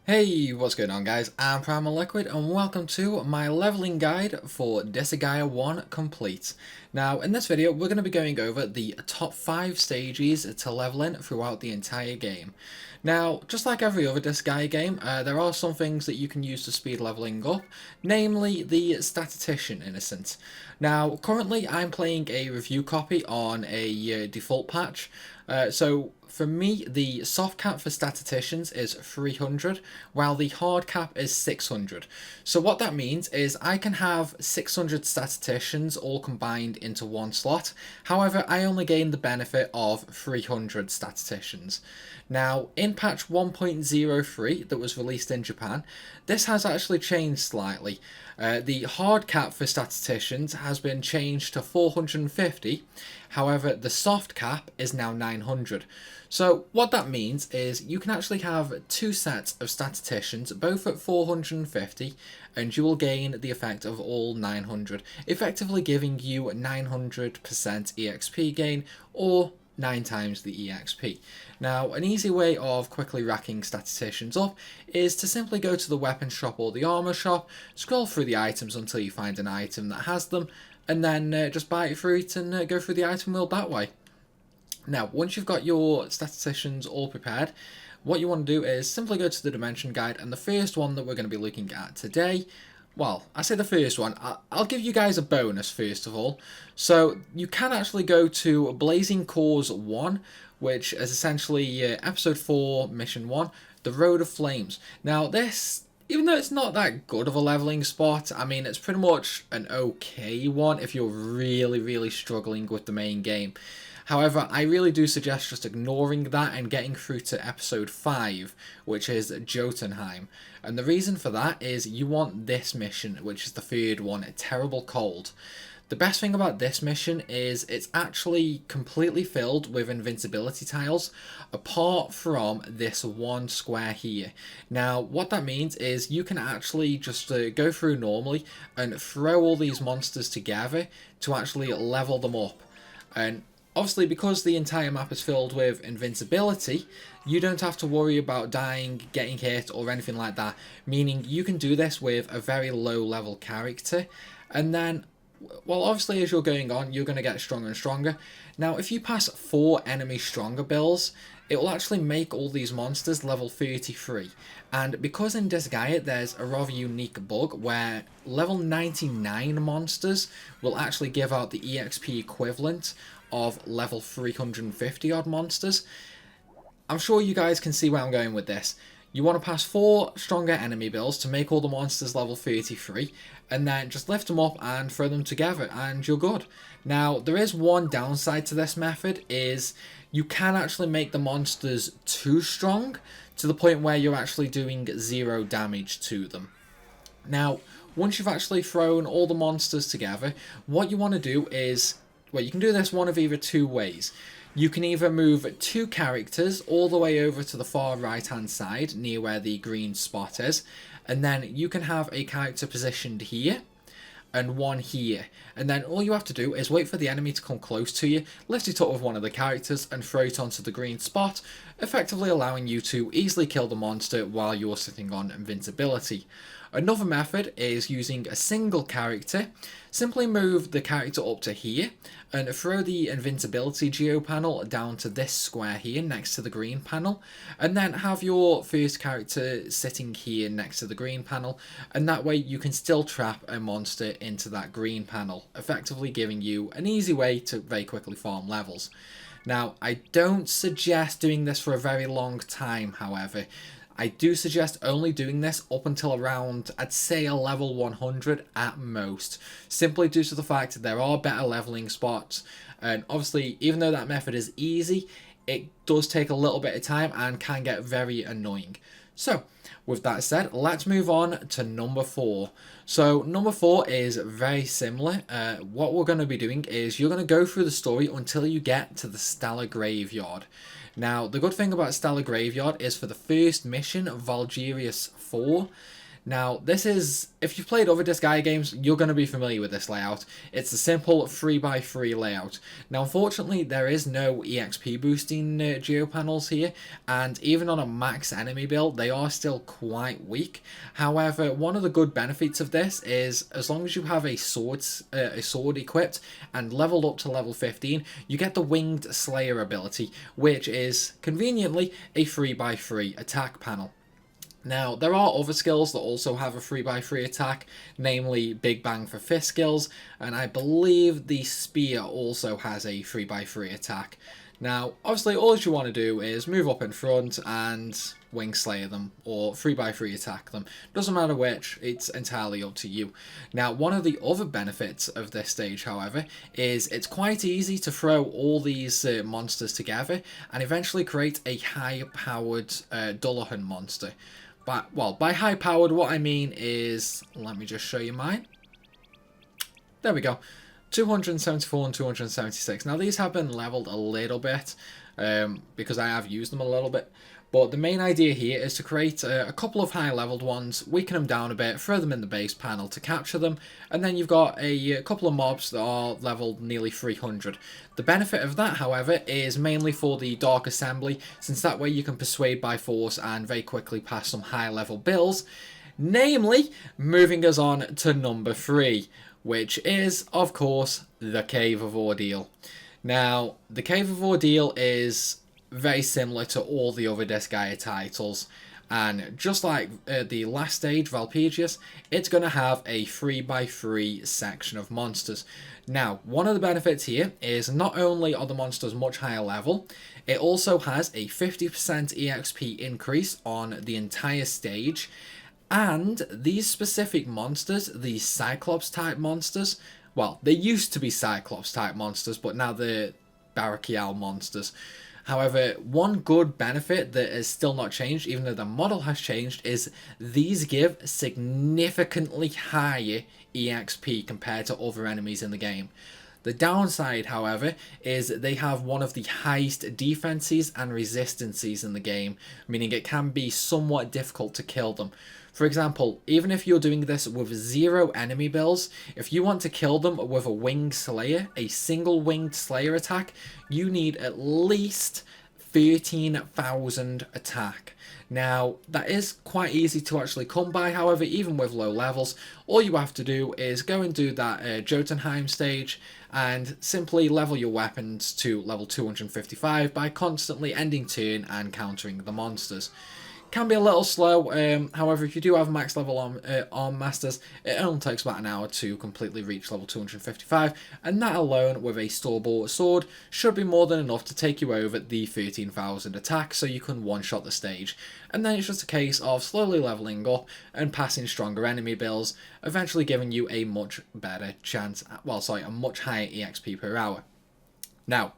Hey, what's going on guys? I'm Primalliquid and welcome to my leveling guide for Disgaea 1 Complete. Now in this video we're going to be going over the top 5 stages to level in throughout the entire game. Now just like every other Disgaea game, there are some things that you can use to speed leveling up, namely the statistician in a sense. Now currently I'm playing a review copy on a default patch, so for me, the soft cap for statisticians is 300, while the hard cap is 600. So what that means is I can have 600 statisticians all combined into one slot. However, I only gain the benefit of 300 statisticians. Now, in patch 1.03 that was released in Japan, this has actually changed slightly. The hard cap for statisticians has been changed to 450, however the soft cap is now 900. So what that means is you can actually have two sets of statisticians, both at 450, and you will gain the effect of all 900, effectively giving you 900% EXP gain, or 9 times the EXP. Now, an easy way of quickly racking statisticians up is to simply go to the weapon shop or the armor shop, scroll through the items until you find an item that has them, and then just buy it through it and go through the item wheel that way. Now, once you've got your statisticians all prepared, what you want to do is simply go to the dimension guide, and the first one that we're going to be looking at today, well, I say the first one, I'll give you guys a bonus first of all. So you can actually go to Blazing Cause 1, which is essentially episode 4, mission 1, the Road of Flames. Now this, even though it's not that good of a leveling spot, I mean it's pretty much an okay one if you're really struggling with the main game. However, I really do suggest just ignoring that and getting through to episode 5, which is Jotunheim. And the reason for that is you want this mission, which is the third one, Terrible Cold. The best thing about this mission is it's actually completely filled with invincibility tiles, apart from this one square here. Now, what that means is you can actually just go through normally and throw all these monsters together to actually level them up. And obviously, because the entire map is filled with invincibility, you don't have to worry about dying, getting hit, or anything like that. Meaning you can do this with a very low level character. And then, well, obviously as you're going on, you're going to get stronger and stronger. Now, if you pass 4 enemy stronger builds, it will actually make all these monsters level 33. And because in Disgaea there's a rather unique bug where level 99 monsters will actually give out the EXP equivalent of level 350 odd monsters. I'm sure you guys can see where I'm going with this. You want to pass 4 stronger enemy builds to make all the monsters level 33, and then just lift them up and throw them together and you're good. Now, there is one downside to this method, is you can actually make the monsters too strong to the point where you're actually doing 0 damage to them. Now, once you've actually thrown all the monsters together, what you want to do is, well, you can do this one of either 2 ways. You can either move 2 characters all the way over to the far right hand side, near where the green spot is, and then you can have a character positioned here, and one here. And then all you have to do is wait for the enemy to come close to you, lift it up with one of the characters, and throw it onto the green spot, effectively allowing you to easily kill the monster while you're sitting on invincibility. Another method is using a single character. Simply move the character up to here and throw the invincibility geo panel down to this square here next to the green panel, and then have your first character sitting here next to the green panel, and that way you can still trap a monster into that green panel, effectively giving you an easy way to very quickly farm levels. Now, I don't suggest doing this for a very long time, however. I do suggest only doing this up until around, I'd say, a level 100 at most, simply due to the fact that there are better leveling spots, and obviously, even though that method is easy, it does take a little bit of time and can get very annoying. So, with that said, let's move on to number 4. So, number 4 is very similar. What we're going to be doing is you're going to go through the story until you get to the Stellar Graveyard. Now, the good thing about Stellar Graveyard is for the first mission, Valgerius 4, Now, this is, if you've played other Disgaea games, you're going to be familiar with this layout. It's a simple 3x3 layout. Now, unfortunately, there is no EXP boosting geo panels here, and even on a max enemy build, they are still quite weak. However, one of the good benefits of this is, as long as you have a sword equipped and leveled up to level 15, you get the Winged Slayer ability, which is, conveniently, a 3x3 attack panel. Now, there are other skills that also have a 3x3 attack, namely Big Bang for fist skills, and I believe the Spear also has a 3x3 attack. Now, obviously, all you want to do is move up in front and Wing Slayer them, or 3x3 attack them. Doesn't matter which, it's entirely up to you. Now, one of the other benefits of this stage, however, is it's quite easy to throw all these monsters together and eventually create a high-powered Dullahan monster. But, well, by high-powered, what I mean is, let me just show you mine. There we go. 274 and 276. Now, these have been leveled a little bit, because I have used them a little bit. But the main idea here is to create a couple of high-leveled ones, weaken them down a bit, throw them in the base panel to capture them, and then you've got a couple of mobs that are leveled nearly 300. The benefit of that, however, is mainly for the Dark Assembly, since that way you can persuade by force and very quickly pass some high-level builds, namely moving us on to number 3, which is, of course, the Cave of Ordeal. Now, the Cave of Ordeal is very similar to all the other Disgaea titles, and just like the last stage, Valpygius, it's going to have a 3x3 section of monsters. Now, one of the benefits here is not only are the monsters much higher level, it also has a 50% EXP increase on the entire stage, and these specific monsters, these Cyclops type monsters, well, they used to be Cyclops type monsters, but now they're Brachial monsters. However, one good benefit that has still not changed, even though the model has changed, is these give significantly higher EXP compared to other enemies in the game. The downside, however, is they have one of the highest defenses and resistances in the game, meaning it can be somewhat difficult to kill them. For example, even if you're doing this with 0 enemy builds, if you want to kill them with a Winged Slayer, a single Winged Slayer attack, you need at least 13,000 attack. Now, that is quite easy to actually come by, however, even with low levels. All you have to do is go and do that Jotunheim stage and simply level your weapons to level 255 by constantly ending turn and countering the monsters. Can be a little slow, however, if you do have max level arm masters, it only takes about an hour to completely reach level 255, and that alone with a store-bought sword should be more than enough to take you over the 13,000 attack, so you can one-shot the stage. And then it's just a case of slowly leveling up and passing stronger enemy builds, eventually giving you a much better chance, a much higher EXP per hour. Now,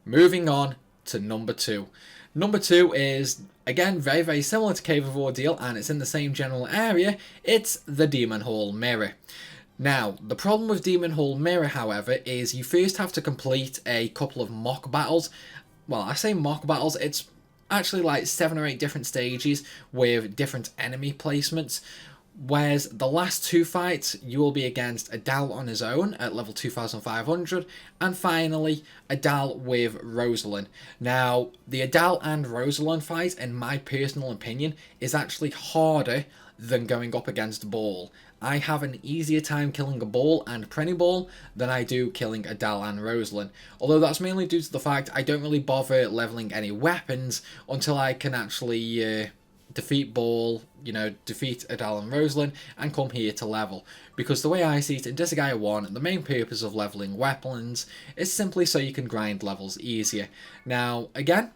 moving on to number 2. Number 2 is, again, very, very similar to Cave of Ordeal, and it's in the same general area. It's the Demon Hall Mirror. Now, the problem with Demon Hall Mirror, however, is you first have to complete a couple of mock battles. Well, I say mock battles, it's actually like 7 or 8 different stages with different enemy placements. Whereas the last 2 fights, you will be against Adal on his own at level 2,500, and finally Adal with Rosalind. Now, the Adal and Rosalind fight, in my personal opinion, is actually harder than going up against Ball. I have an easier time killing a Ball and Primal than I do killing Adal and Rosalind. Although that's mainly due to the fact I don't really bother leveling any weapons until I can actually defeat Ball, defeat Adal and Rosalind, and come here to level. Because the way I see it in Disgaea 1, the main purpose of leveling weapons is simply so you can grind levels easier. Now, again,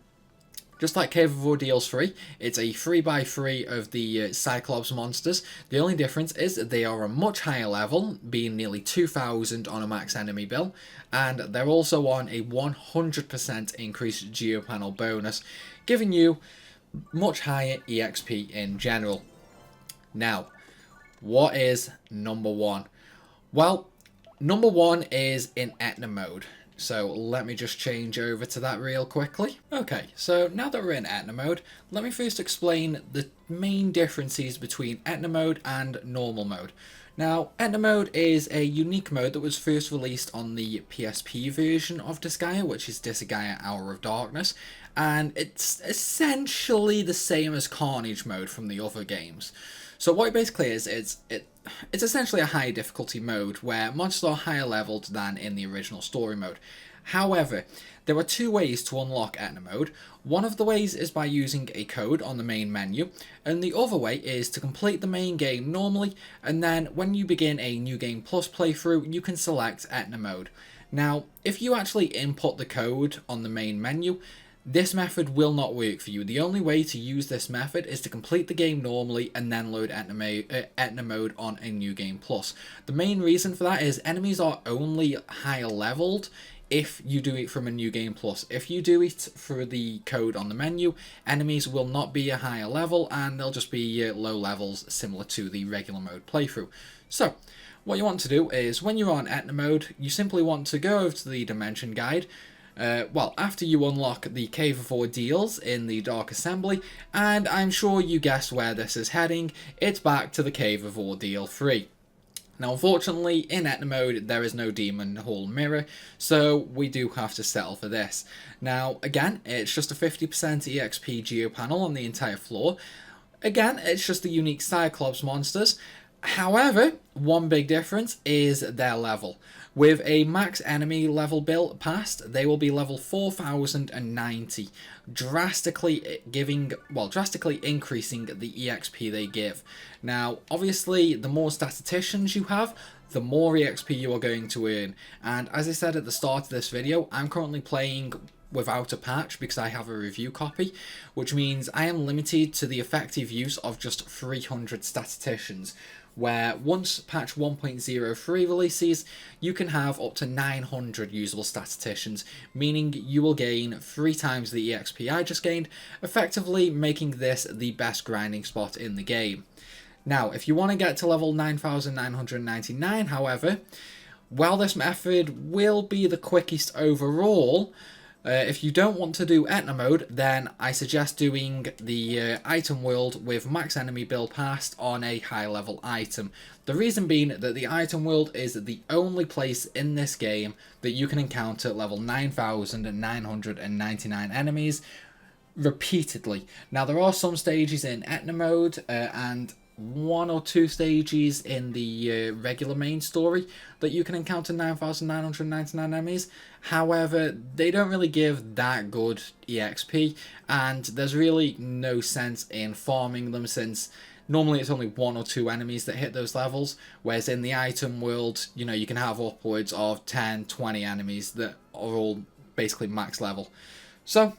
just like Cave of Ordeals 3, it's a 3x3 of the Cyclops monsters. The only difference is they are a much higher level, being nearly 2,000 on a max enemy build, and they're also on a 100% increased geopanel bonus, giving you much higher EXP in general. Now, what is number 1? Well, number 1 is in Etna mode. So let me just change over to that real quickly. Okay, so now that we're in Etna mode, let me first explain the main differences between Etna mode and normal mode. Now, Etna mode is a unique mode that was first released on the PSP version of Disgaea, which is Disgaea Hour of Darkness, and it's essentially the same as Carnage mode from the other games. So what it basically is, it's essentially a high difficulty mode where monsters are higher leveled than in the original story mode. However, there are two ways to unlock Etna mode. One of the ways is by using a code on the main menu, and the other way is to complete the main game normally, and then when you begin a New Game Plus playthrough, you can select Etna mode. Now, if you actually input the code on the main menu, this method will not work for you. The only way to use this method is to complete the game normally and then load Etna mode on a New Game Plus. The main reason for that is enemies are only higher leveled if you do it from a New Game Plus. If you do it through the code on the menu, enemies will not be a higher level and they'll just be low levels similar to the regular mode playthrough. So, what you want to do is when you're on Etna mode, you simply want to go over to the Dimension Guide. After you unlock the Cave of Ordeals in the Dark Assembly, and I'm sure you guessed where this is heading, it's back to the Cave of Ordeal 3. Now unfortunately, in Etna mode, there is no Demon Hall mirror, so we do have to settle for this. Now again, it's just a 50% EXP geo panel on the entire floor. Again, it's just the unique Cyclops monsters. However, one big difference is their level. With a max enemy level built past, they will be level 4090, drastically increasing the EXP they give. Now, obviously, the more statisticians you have, the more EXP you are going to earn. And as I said at the start of this video, I'm currently playing without a patch because I have a review copy, which means I am limited to the effective use of just 300 statisticians, where once patch 1.03 releases, you can have up to 900 usable statisticians, meaning you will gain 3 times the EXP I just gained, effectively making this the best grinding spot in the game. Now, if you want to get to level 9999, however, while this method will be the quickest overall, if you don't want to do Etna mode, then I suggest doing the item world with max enemy build past on a high level item. The reason being that the item world is the only place in this game that you can encounter level 9999 enemies repeatedly. Now there are some stages in Etna mode and 1 or 2 stages in the regular main story that you can encounter 9999 enemies. However, they don't really give that good EXP, and there's really no sense in farming them since normally it's only 1 or 2 enemies that hit those levels, whereas in the item world, you know, you can have upwards of 10, 20 enemies that are all basically max level. So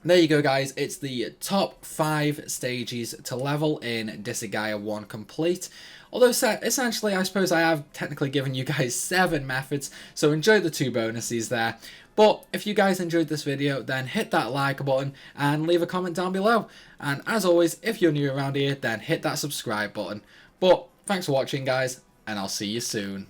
there you go, guys. It's the top 5 stages to level in Disgaea 1 complete. Although essentially, I suppose I have technically given you guys 7 methods, so enjoy the 2 bonuses there. But if you guys enjoyed this video, then hit that like button and leave a comment down below. And as always, if you're new around here, then hit that subscribe button. But thanks for watching, guys, and I'll see you soon.